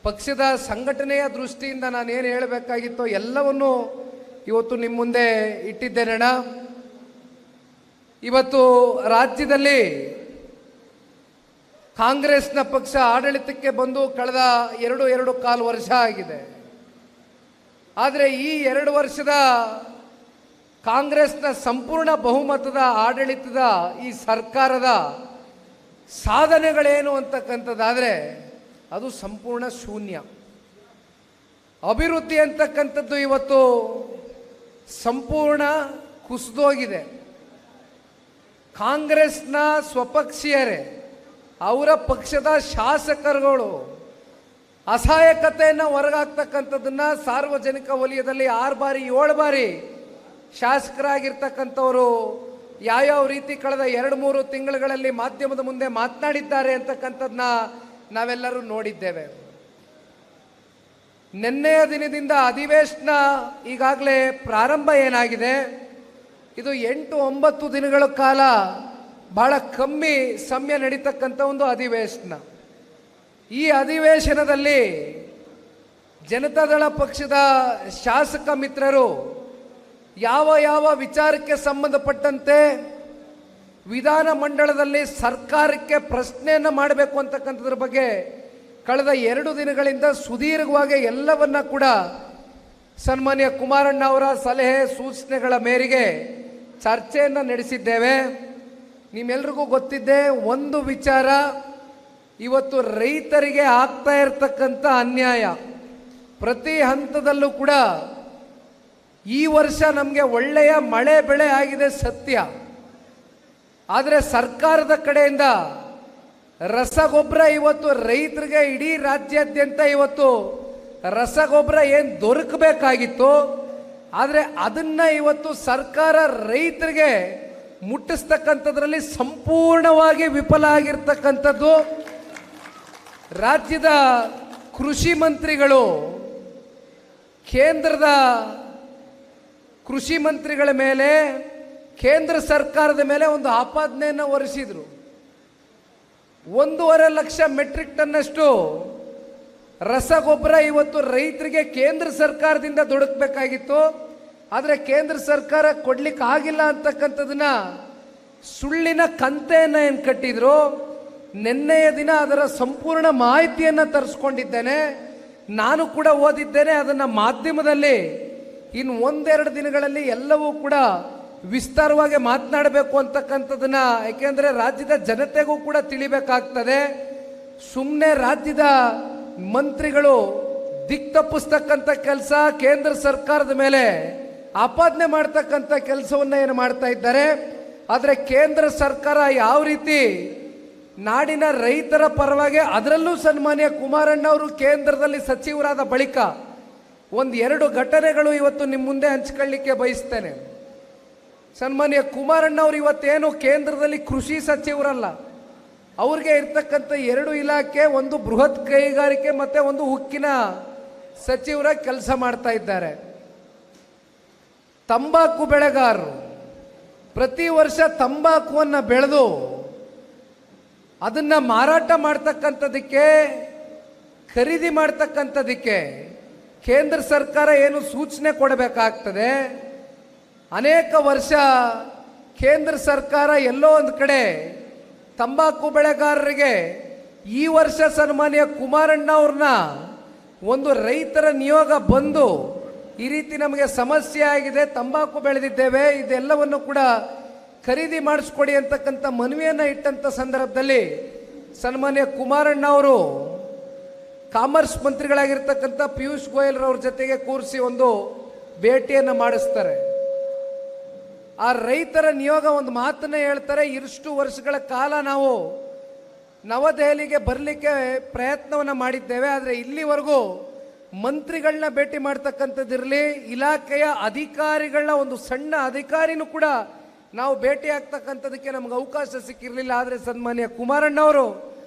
ಪಕ್ಷದ ಸಂಘಟನೆಯ ದೃಷ್ಟಿಯಿಂದ ನಾನೇನು ಹೇಳಬೇಕಾಗಿತ್ತೋ ಎಲ್ಲವನ್ನೂ ಇವತ್ತು ನಿಮ್ಮ ಮುಂದೆ ಇಟ್ಟಿದ್ದೇನಣ್ಣ. ಇವತ್ತು ರಾಜ್ಯದಲ್ಲಿ ಕಾಂಗ್ರೆಸ್ನ ಪಕ್ಷ ಆಡಳಿತಕ್ಕೆ ಬಂದು ಕಳೆದ ಎರಡು ಕಾಲು ವರ್ಷ ಆಗಿದೆ. ಆದರೆ ಈ 2 ವರ್ಷದ ಕಾಂಗ್ರೆಸ್ನ ಸಂಪೂರ್ಣ ಬಹುಮತದ ಆಡಳಿತದ ಈ ಸರ್ಕಾರದ ಸಾಧನೆಗಳೇನು ಅಂತಕ್ಕಂಥದ್ದಾದರೆ ಅದು ಸಂಪೂರ್ಣ ಶೂನ್ಯ. ಅಭಿವೃದ್ಧಿ ಅಂತಕ್ಕಂಥದ್ದು ಇವತ್ತು ಸಂಪೂರ್ಣ ಕುಸಿದೋಗಿದೆ. ಕಾಂಗ್ರೆಸ್ನ ಸ್ವಪಕ್ಷೀಯರೇ, ಅವರ ಪಕ್ಷದ ಶಾಸಕರುಗಳು ಅಸಹಾಯಕತೆಯನ್ನು ಹೊರಗಾಕ್ತಕ್ಕಂಥದ್ದನ್ನು ಸಾರ್ವಜನಿಕ ವಲಯದಲ್ಲಿ 6 ಬಾರಿ 7 ಬಾರಿ ಶಾಸಕರಾಗಿರ್ತಕ್ಕಂಥವರು ಯಾವ್ಯಾವ ರೀತಿ ಕಳೆದ 2-3 ತಿಂಗಳುಗಳಲ್ಲಿ ಮಾಧ್ಯಮದ ಮುಂದೆ ಮಾತನಾಡಿದ್ದಾರೆ ಅಂತಕ್ಕಂಥದ್ದನ್ನ ನಾವೆಲ್ಲರೂ ನೋಡಿದ್ದೇವೆ. ನಿನ್ನೆಯ ದಿನದಿಂದ ಅಧಿವೇಶನ ಈಗಾಗಲೇ ಪ್ರಾರಂಭ ಏನಾಗಿದೆ, ಇದು 8-9 ದಿನಗಳ ಕಾಲ ಬಹಳ ಕಮ್ಮಿ ಸಮಯ ನಡೀತಕ್ಕಂಥ ಒಂದು ಅಧಿವೇಶನ. ಈ ಅಧಿವೇಶನದಲ್ಲಿ ಜನತಾದಳ ಪಕ್ಷದ ಶಾಸಕ ಮಿತ್ರರು ಯಾವ ವಿಚಾರಕ್ಕೆ ಸಂಬಂಧಪಟ್ಟಂತೆ ವಿಧಾನಮಂಡಲದಲ್ಲಿ ಸರ್ಕಾರಕ್ಕೆ ಪ್ರಶ್ನೆಯನ್ನು ಮಾಡಬೇಕು ಅಂತಕ್ಕಂಥದ್ರ ಬಗ್ಗೆ ಕಳೆದ 2 ದಿನಗಳಿಂದ ಸುದೀರ್ಘವಾಗಿ ಎಲ್ಲವನ್ನ ಕೂಡ ಸನ್ಮಾನ್ಯ ಕುಮಾರಣ್ಣ ಅವರ ಸಲಹೆ ಸೂಚನೆಗಳ ಮೇರೆಗೆ ಚರ್ಚೆಯನ್ನು ನಡೆಸಿದ್ದೇವೆ. ನಿಮ್ಮೆಲ್ರಿಗೂ ಗೊತ್ತಿದ್ದೆ, ಒಂದು ವಿಚಾರ, ಇವತ್ತು ರೈತರಿಗೆ ಆಗ್ತಾ ಇರತಕ್ಕಂಥ ಅನ್ಯಾಯ ಪ್ರತಿ ಹಂತದಲ್ಲೂ ಕೂಡ. ಈ ವರ್ಷ ನಮಗೆ ಒಳ್ಳೆಯ ಮಳೆ ಬೆಳೆ ಆಗಿದೆ ಸತ್ಯ, ಆದರೆ ಸರ್ಕಾರದ ಕಡೆಯಿಂದ ರಸಗೊಬ್ಬರ ಇವತ್ತು ರೈತರಿಗೆ ಇಡೀ ರಾಜ್ಯಾದ್ಯಂತ ಇವತ್ತು ರಸಗೊಬ್ಬರ ಏನು ದೊರಕಬೇಕಾಗಿತ್ತು, ಆದರೆ ಅದನ್ನ ಇವತ್ತು ಸರ್ಕಾರ ರೈತರಿಗೆ ಮುಟ್ಟಿಸ್ತಕ್ಕಂಥದ್ರಲ್ಲಿ ಸಂಪೂರ್ಣವಾಗಿ ವಿಫಲ ಆಗಿರ್ತಕ್ಕಂಥದ್ದು. ರಾಜ್ಯದ ಕೃಷಿ ಮಂತ್ರಿಗಳು ಕೇಂದ್ರದ ಕೃಷಿ ಮಂತ್ರಿಗಳ ಮೇಲೆ, ಕೇಂದ್ರ ಸರ್ಕಾರದ ಮೇಲೆ ಒಂದು ಆಪಾದನೆಯನ್ನು ಹೊರಿಸಿದ್ರು. 1.5 ಲಕ್ಷ ಮೆಟ್ರಿಕ್ ಟನ್ನಷ್ಟು ರಸಗೊಬ್ಬರ ಇವತ್ತು ರೈತರಿಗೆ ಕೇಂದ್ರ ಸರ್ಕಾರದಿಂದ ದೊರಕಬೇಕಾಗಿತ್ತು, ಆದರೆ ಕೇಂದ್ರ ಸರ್ಕಾರ ಕೊಡ್ಲಿಕ್ಕೆ ಆಗಿಲ್ಲ ಅಂತಕ್ಕಂಥದನ್ನ ಸುಳ್ಳಿನ ಕಂತೆಯನ್ನು ಏನು ಕಟ್ಟಿದ್ರು. ನಿನ್ನೆಯ ದಿನ ಅದರ ಸಂಪೂರ್ಣ ಮಾಹಿತಿಯನ್ನು ತರಿಸ್ಕೊಂಡಿದ್ದೇನೆ, ನಾನು ಕೂಡ ಓದಿದ್ದೇನೆ. ಅದನ್ನು ಮಾಧ್ಯಮದಲ್ಲಿ ಇನ್ನು 1-2 ದಿನಗಳಲ್ಲಿ ಎಲ್ಲವೂ ಕೂಡ ವಿಸ್ತಾರವಾಗಿ ಮಾತನಾಡಬೇಕು ಅಂತಕ್ಕಂಥದ್ದನ್ನ, ಯಾಕೆಂದರೆ ರಾಜ್ಯದ ಜನತೆಗೂ ಕೂಡ ತಿಳಿಬೇಕಾಗ್ತದೆ. ಸುಮ್ಮನೆ ರಾಜ್ಯದ ಮಂತ್ರಿಗಳು ದಿಕ್ತಪ್ಪಿಸ್ತಕ್ಕಂಥ ಕೆಲಸ, ಕೇಂದ್ರ ಸರ್ಕಾರದ ಮೇಲೆ ಆಪಾದನೆ ಮಾಡ್ತಕ್ಕಂಥ ಕೆಲಸವನ್ನು ಏನು ಮಾಡ್ತಾ ಇದ್ದಾರೆ. ಆದರೆ ಕೇಂದ್ರ ಸರ್ಕಾರ ಯಾವ ರೀತಿ ನಾಡಿನ ರೈತರ ಪರವಾಗಿ, ಅದರಲ್ಲೂ ಸನ್ಮಾನ್ಯ ಕುಮಾರಣ್ಣ ಅವರು ಕೇಂದ್ರದಲ್ಲಿ ಸಚಿವರಾದ ಬಳಿಕ 1-2 ಘಟನೆಗಳು ಇವತ್ತು ನಿಮ್ಮ ಮುಂದೆ ಹಂಚ್ಕೊಳ್ಳಿಕ್ಕೆ ಬಯಸ್ತೇನೆ. ಸನ್ಮಾನ್ಯ ಕುಮಾರಣ್ಣ ಅವರು ಇವತ್ತೇನು ಕೇಂದ್ರದಲ್ಲಿ ಕೃಷಿ ಸಚಿವರಲ್ಲ, ಅವ್ರಿಗೆ ಇರ್ತಕ್ಕಂಥ 2 ಇಲಾಖೆ, ಒಂದು ಬೃಹತ್ ಕೈಗಾರಿಕೆ ಮತ್ತೆ ಒಂದು ಉಕ್ಕಿನ ಸಚಿವರ ಕೆಲಸ ಮಾಡ್ತಾ ಇದ್ದಾರೆ. ತಂಬಾಕು ಬೆಳೆಗಾರರು ಪ್ರತಿ ವರ್ಷ ತಂಬಾಕುವನ್ನು ಬೆಳೆದು ಅದನ್ನ ಮಾರಾಟ ಮಾಡ್ತಕ್ಕಂಥದಕ್ಕೆ, ಖರೀದಿ ಮಾಡ್ತಕ್ಕಂಥದಕ್ಕೆ ಕೇಂದ್ರ ಸರ್ಕಾರ ಏನು ಸೂಚನೆ ಕೊಡಬೇಕಾಗ್ತದೆ. ಅನೇಕ ವರ್ಷ ಕೇಂದ್ರ ಸರ್ಕಾರ ಎಲ್ಲೋ ಒಂದು ಕಡೆ ತಂಬಾಕು ಬೆಳೆಗಾರರಿಗೆ, ಈ ವರ್ಷ ಸನ್ಮಾನ್ಯ ಕುಮಾರಣ್ಣ ಅವ್ರನ್ನ ಒಂದು ರೈತರ ನಿಯೋಗ ಬಂದು ಈ ರೀತಿ ನಮಗೆ ಸಮಸ್ಯೆ ಆಗಿದೆ, ತಂಬಾಕು ಬೆಳೆದಿದ್ದೇವೆ, ಇದೆಲ್ಲವನ್ನು ಕೂಡ ಖರೀದಿ ಮಾಡಿಸ್ಕೊಡಿ ಅಂತಕ್ಕಂಥ ಮನವಿಯನ್ನು ಇಟ್ಟಂಥ ಸಂದರ್ಭದಲ್ಲಿ ಸನ್ಮಾನ್ಯ ಕುಮಾರಣ್ಣ ಅವರು ಕಾಮರ್ಸ್ ಮಂತ್ರಿಗಳಾಗಿರ್ತಕ್ಕಂಥ ಪಿಯೂಷ್ ಗೋಯಲ್ ರವ್ರ ಜೊತೆಗೆ ಕೂರಿಸಿ ಒಂದು ಭೇಟಿಯನ್ನು ಮಾಡಿಸ್ತಾರೆ. ಆ ರೈತರ ನಿಯೋಗ ಒಂದು ಮಾತನ್ನ ಹೇಳ್ತಾರೆ, ಇಷ್ಟು ವರ್ಷಗಳ ಕಾಲ ನಾವು ನವದೆಹಲಿಗೆ ಬರಲಿಕ್ಕೆ ಪ್ರಯತ್ನವನ್ನು ಮಾಡಿದ್ದೇವೆ, ಆದರೆ ಇಲ್ಲಿವರೆಗೂ ಮಂತ್ರಿಗಳನ್ನ ಭೇಟಿ ಮಾಡ್ತಕ್ಕಂಥದ್ದಿರಲಿ, ಇಲಾಖೆಯ ಅಧಿಕಾರಿಗಳನ್ನ ಒಂದು ಸಣ್ಣ ಅಧಿಕಾರಿನೂ ಕೂಡ ನಾವು ಭೇಟಿ ಆಗ್ತಕ್ಕಂಥದಕ್ಕೆ ನಮ್ಗೆ ಅವಕಾಶ ಸಿಕ್ಕಿರಲಿಲ್ಲ. ಆದರೆ ಸನ್ಮಾನ್ಯ ಕುಮಾರಣ್ಣವರು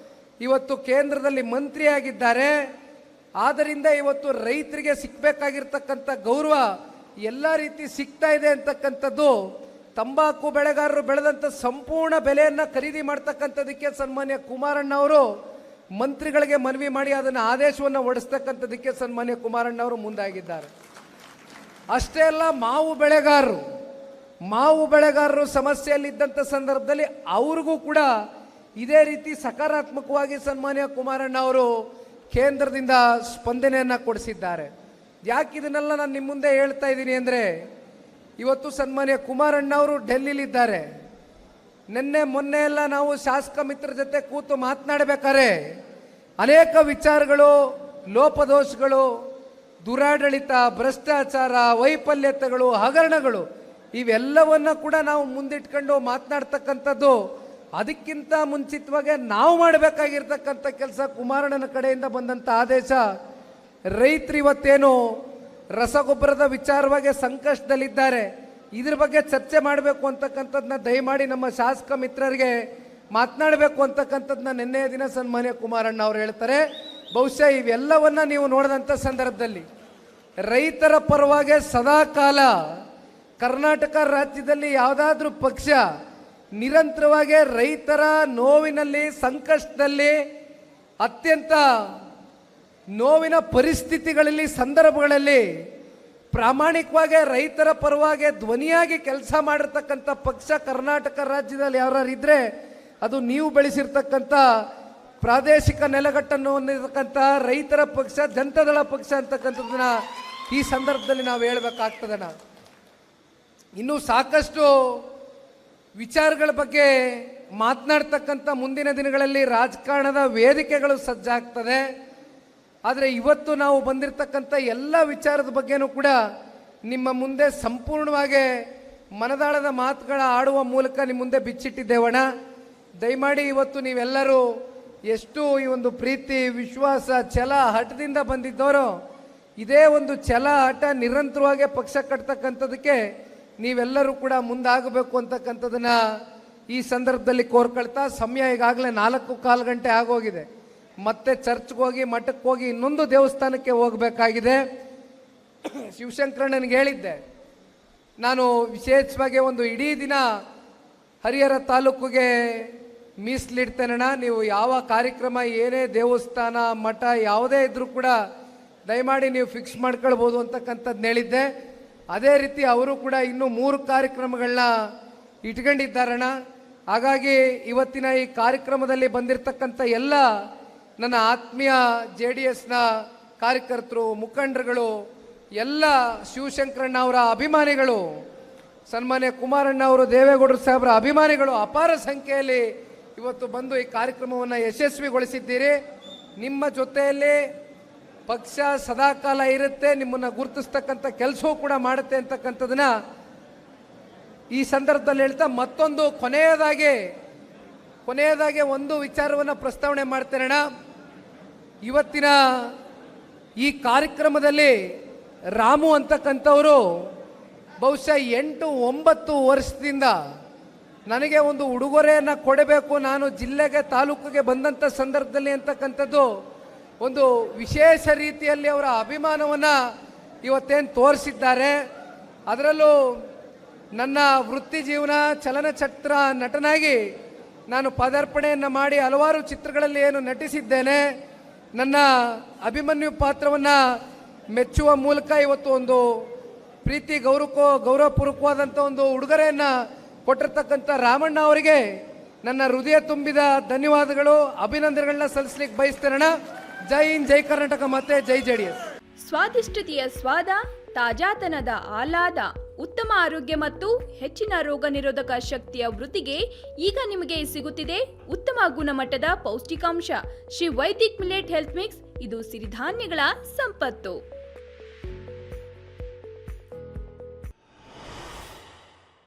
ಇವತ್ತು ಕೇಂದ್ರದಲ್ಲಿ ಮಂತ್ರಿಯಾಗಿದ್ದಾರೆ. ಆದ್ದರಿಂದ ಇವತ್ತು ರೈತರಿಗೆ ಸಿಕ್ಕಬೇಕಾಗಿರ್ತಕ್ಕಂಥ ಗೌರವ ಎಲ್ಲ ರೀತಿ ಸಿಗ್ತಾ ಇದೆ ಅಂತಕ್ಕಂಥದ್ದು. ತಂಬಾಕು ಬೆಳೆಗಾರರು ಬೆಳೆದಂಥ ಸಂಪೂರ್ಣ ಬೆಲೆಯನ್ನು ಖರೀದಿ ಮಾಡ್ತಕ್ಕಂಥದಕ್ಕೆ ಸನ್ಮಾನ್ಯ ಕುಮಾರಣ್ಣ ಅವರು ಮಂತ್ರಿಗಳಿಗೆ ಮನವಿ ಮಾಡಿ ಅದನ್ನು ಆದೇಶವನ್ನು ಹೊರಡಿಸ್ತಕ್ಕಂಥದಕ್ಕೆ ಸನ್ಮಾನ್ಯ ಕುಮಾರಣ್ಣ ಅವರು ಮುಂದಾಗಿದ್ದಾರೆ. ಅಷ್ಟೇ ಅಲ್ಲ, ಮಾವು ಬೆಳೆಗಾರರು ಸಮಸ್ಯೆಯಲ್ಲಿದ್ದಂಥ ಸಂದರ್ಭದಲ್ಲಿ ಅವ್ರಿಗೂ ಕೂಡ ಇದೇ ರೀತಿ ಸಕಾರಾತ್ಮಕವಾಗಿ ಸನ್ಮಾನ್ಯ ಕುಮಾರಣ್ಣ ಅವರು ಕೇಂದ್ರದಿಂದ ಸ್ಪಂದನೆಯನ್ನು ಕೊಡಿಸಿದ್ದಾರೆ. ಯಾಕೆ ಇದನ್ನೆಲ್ಲ ನಾನು ನಿಮ್ಮ ಮುಂದೆ ಹೇಳ್ತಾ ಇದ್ದೀನಿ ಅಂದರೆ, ಇವತ್ತು ಸನ್ಮಾನ್ಯ ಕುಮಾರಣ್ಣ ಅವರು ಡೆಲ್ಲಿಲಿದ್ದಾರೆ. ಮೊನ್ನೆ ಎಲ್ಲ ನಾವು ಶಾಸಕ ಮಿತ್ರರ ಜೊತೆ ಕೂತು ಮಾತನಾಡಬೇಕಾದ್ರೆ ಅನೇಕ ವಿಚಾರಗಳು, ಲೋಪದೋಷಗಳು, ದುರಾಡಳಿತ, ಭ್ರಷ್ಟಾಚಾರ, ವೈಫಲ್ಯತೆಗಳು, ಹಗರಣಗಳು ಇವೆಲ್ಲವನ್ನ ಕೂಡ ನಾವು ಮುಂದಿಟ್ಕೊಂಡು ಮಾತನಾಡ್ತಕ್ಕಂಥದ್ದು. ಅದಕ್ಕಿಂತ ಮುಂಚಿತವಾಗಿ ನಾವು ಮಾಡಬೇಕಾಗಿರ್ತಕ್ಕಂಥ ಕೆಲಸ, ಕುಮಾರಣ್ಣನ ಕಡೆಯಿಂದ ಬಂದಂಥ ಆದೇಶ, ರೈತರು ಇವತ್ತೇನು ರಸಗೊಬ್ಬರದ ವಿಚಾರವಾಗಿ ಸಂಕಷ್ಟದಲ್ಲಿದ್ದಾರೆ, ಇದ್ರ ಬಗ್ಗೆ ಚರ್ಚೆ ಮಾಡಬೇಕು ಅಂತಕ್ಕಂಥದ್ದನ್ನ ದಯಮಾಡಿ ನಮ್ಮ ಶಾಸಕ ಮಿತ್ರರಿಗೆ ಮಾತನಾಡಬೇಕು ಅಂತಕ್ಕಂಥದ್ದನ್ನ ನಿನ್ನೆಯ ದಿನ ಸನ್ಮಾನ್ಯ ಕುಮಾರಣ್ಣ ಅವರು ಹೇಳ್ತಾರೆ. ಬಹುಶಃ ಇವೆಲ್ಲವನ್ನ ನೀವು ನೋಡಿದಂಥ ಸಂದರ್ಭದಲ್ಲಿ ರೈತರ ಪರವಾಗಿ ಸದಾಕಾಲ ಕರ್ನಾಟಕ ರಾಜ್ಯದಲ್ಲಿ ಯಾವುದಾದ್ರೂ ಪಕ್ಷ ನಿರಂತರವಾಗಿ ರೈತರ ನೋವಿನಲ್ಲಿ, ಸಂಕಷ್ಟದಲ್ಲಿ, ಅತ್ಯಂತ ನೋವಿನ ಪರಿಸ್ಥಿತಿಗಳಲ್ಲಿ, ಸಂದರ್ಭಗಳಲ್ಲಿ ಪ್ರಾಮಾಣಿಕವಾಗಿ ರೈತರ ಪರವಾಗಿ ಧ್ವನಿಯಾಗಿ ಕೆಲಸ ಮಾಡಿರ್ತಕ್ಕಂಥ ಪಕ್ಷ ಕರ್ನಾಟಕ ರಾಜ್ಯದಲ್ಲಿ ಯಾರಿದ್ರೆ ಅದು ನೀವು ಬೆಳೆಸಿರ್ತಕ್ಕಂಥ ಪ್ರಾದೇಶಿಕ ನೆಲೆಗಟ್ಟನ್ನು ಹೊಂದಿರತಕ್ಕಂಥ ರೈತರ ಪಕ್ಷ, ಜನತಾದಳ ಪಕ್ಷ ಅಂತಕ್ಕಂಥದ್ದನ್ನ ಈ ಸಂದರ್ಭದಲ್ಲಿ ನಾವು ಹೇಳಬೇಕಾಗ್ತದೆ. ಇನ್ನೂ ಸಾಕಷ್ಟು ವಿಚಾರಗಳ ಬಗ್ಗೆ ಮಾತನಾಡ್ತಕ್ಕಂಥ ಮುಂದಿನ ದಿನಗಳಲ್ಲಿ ರಾಜಕಾರಣದ ವೇದಿಕೆಗಳು ಸಜ್ಜಾಗ್ತದೆ. ಆದರೆ ಇವತ್ತು ನಾವು ಬಂದಿರತಕ್ಕಂಥ ಎಲ್ಲ ವಿಚಾರದ ಬಗ್ಗೆನೂ ಕೂಡ ನಿಮ್ಮ ಮುಂದೆ ಸಂಪೂರ್ಣವಾಗಿ ಮನದಾಳದ ಮಾತುಗಳ ಆಡುವ ಮೂಲಕ ನಿಮ್ಮ ಮುಂದೆ ಬಿಚ್ಚಿಟ್ಟಿದ್ದೇವಣ್ಣ. ದಯಮಾಡಿ ಇವತ್ತು ನೀವೆಲ್ಲರೂ ಎಷ್ಟು ಈ ಒಂದು ಪ್ರೀತಿ, ವಿಶ್ವಾಸ, ಛಲ, ಹಠದಿಂದ ಬಂದಿದ್ದವರು, ಇದೇ ಒಂದು ಛಲ, ಹಠ ನಿರಂತರವಾಗಿ ಪಕ್ಷ ಕಟ್ತಕ್ಕಂಥದಕ್ಕೆ ನೀವೆಲ್ಲರೂ ಕೂಡ ಮುಂದಾಗಬೇಕು ಅಂತಕ್ಕಂಥದ್ದನ್ನ ಈ ಸಂದರ್ಭದಲ್ಲಿ ಕೋರ್ಕೊಳ್ತಾ, ಸಮಯ ಈಗಾಗಲೇ 4:15 ಗಂಟೆ ಆಗೋಗಿದೆ. ಮತ್ತೆ ಚರ್ಚ್ಗೆ ಹೋಗಿ, ಮಠಕ್ಕೆ ಹೋಗಿ, ಇನ್ನೊಂದು ದೇವಸ್ಥಾನಕ್ಕೆ ಹೋಗಬೇಕಾಗಿದೆ. ಶಿವಶಂಕರಣ್ಣನಿಗೆ ಹೇಳಿದ್ದೆ, ನಾನು ವಿಶೇಷವಾಗಿ ಒಂದು ಇಡೀ ದಿನ ಹರಿಹರ ತಾಲೂಕಿಗೆ ಮೀಸಲಿಡ್ತೇನಣ್ಣ. ನೀವು ಯಾವ ಕಾರ್ಯಕ್ರಮ, ಏನೇ ದೇವಸ್ಥಾನ, ಮಠ ಯಾವುದೇ ಇದ್ರೂ ಕೂಡ ದಯಮಾಡಿ ನೀವು ಫಿಕ್ಸ್ ಮಾಡ್ಕೊಳ್ಬೋದು ಅಂತಕ್ಕಂಥದ್ದು ಹೇಳಿದ್ದೆ. ಅದೇ ರೀತಿ ಅವರು ಕೂಡ ಇನ್ನೂ 3 ಕಾರ್ಯಕ್ರಮಗಳನ್ನ ಇಟ್ಕೊಂಡಿದ್ದಾರಣ್ಣ. ಹಾಗಾಗಿ ಇವತ್ತಿನ ಈ ಕಾರ್ಯಕ್ರಮದಲ್ಲಿ ಬಂದಿರತಕ್ಕಂಥ ಎಲ್ಲ ನನ್ನ ಆತ್ಮೀಯ JDSನ ಕಾರ್ಯಕರ್ತರು, ಮುಖಂಡರುಗಳು, ಎಲ್ಲ ಶಿವಶಂಕರಣ್ಣ ಅವರ ಅಭಿಮಾನಿಗಳು, ಸನ್ಮಾನ್ಯ ಕುಮಾರಣ್ಣ ಅವರು, ದೇವೇಗೌಡರು ಸಾಹೇಬರ ಅಭಿಮಾನಿಗಳು ಅಪಾರ ಸಂಖ್ಯೆಯಲ್ಲಿ ಇವತ್ತು ಬಂದು ಈ ಕಾರ್ಯಕ್ರಮವನ್ನು ಯಶಸ್ವಿಗೊಳಿಸಿದ್ದೀರಿ. ನಿಮ್ಮ ಜೊತೆಯಲ್ಲಿ ಪಕ್ಷ ಸದಾಕಾಲ ಇರುತ್ತೆ, ನಿಮ್ಮನ್ನು ಗುರುತಿಸ್ತಕ್ಕಂಥ ಕೆಲಸವೂ ಕೂಡ ಮಾಡುತ್ತೆ ಅಂತಕ್ಕಂಥದನ್ನ ಈ ಸಂದರ್ಭದಲ್ಲಿ ಹೇಳ್ತಾ, ಮತ್ತೊಂದು ಕೊನೆಯದಾಗಿ ಒಂದು ವಿಚಾರವನ್ನು ಪ್ರಸ್ತಾವನೆ ಮಾಡ್ತೇನಣ್ಣ. ಇವತ್ತಿನ ಈ ಕಾರ್ಯಕ್ರಮದಲ್ಲಿ ರಾಮು ಅಂತಕ್ಕಂಥವರು ಬಹುಶಃ 8-9 ವರ್ಷದಿಂದ ನನಗೆ ಒಂದು ಉಡುಗೊರೆಯನ್ನು ಕೊಡಬೇಕು, ನಾನು ಜಿಲ್ಲೆಗೆ, ತಾಲೂಕಿಗೆ ಬಂದಂಥ ಸಂದರ್ಭದಲ್ಲಿ ಅಂತಕ್ಕಂಥದ್ದು ಒಂದು ವಿಶೇಷ ರೀತಿಯಲ್ಲಿ ಅವರ ಅಭಿಮಾನವನ್ನು ಇವತ್ತೇನು ತೋರಿಸಿದ್ದಾರೆ. ಅದರಲ್ಲೂ ನನ್ನ ವೃತ್ತಿ ಜೀವನ ಚಲನಚಿತ್ರ ನಟನಾಗಿ ನಾನು ಪದಾರ್ಪಣೆಯನ್ನು ಮಾಡಿ ಹಲವಾರು ಚಿತ್ರಗಳಲ್ಲಿ ಏನು ನಟಿಸಿದ್ದೇನೆ, ನನ್ನ ಅಭಿಮನ್ಯು ಪಾತ್ರವನ್ನು ಮೆಚ್ಚುವ ಮೂಲಕ ಇವತ್ತು ಒಂದು ಪ್ರೀತಿ, ಗೌರವಪೂರ್ವಕವಾದಂಥ ಒಂದು ಉಡುಗೊರೆಯನ್ನು ಕೊಟ್ಟಿರ್ತಕ್ಕಂಥ ರಾಮಣ್ಣ ಅವರಿಗೆ ನನ್ನ ಹೃದಯ ತುಂಬಿದ ಧನ್ಯವಾದಗಳು, ಅಭಿನಂದನೆಗಳನ್ನ ಸಲ್ಲಿಸಲಿಕ್ಕೆ ಬಯಸ್ತೇನಣ್ಣ. ಜೈ ಹಿಂದ್, ಜೈ ಕರ್ನಾಟಕ, ಮತ್ತೆ ಜೈ JDS. ಸ್ವಾದಿಷ್ಟತೆಯ ಸ್ವಾದ, ತಾಜಾತನದ ಆಹ್ಲಾದ, ಉತ್ತಮ ಆರೋಗ್ಯ ಮತ್ತು ಹೆಚ್ಚಿನ ರೋಗ ನಿರೋಧಕ ಶಕ್ತಿಯ ವೃದ್ಧಿಗೆ ಈಗ ನಿಮಗೆ ಸಿಗುತ್ತಿದೆ ಉತ್ತಮ ಗುಣಮಟ್ಟದ ಪೌಷ್ಟಿಕಾಂಶ Shri Vaidik millet health mix. ಇದು ಸಿರಿಧಾನ್ಯಗಳ ಸಂಪತ್ತು.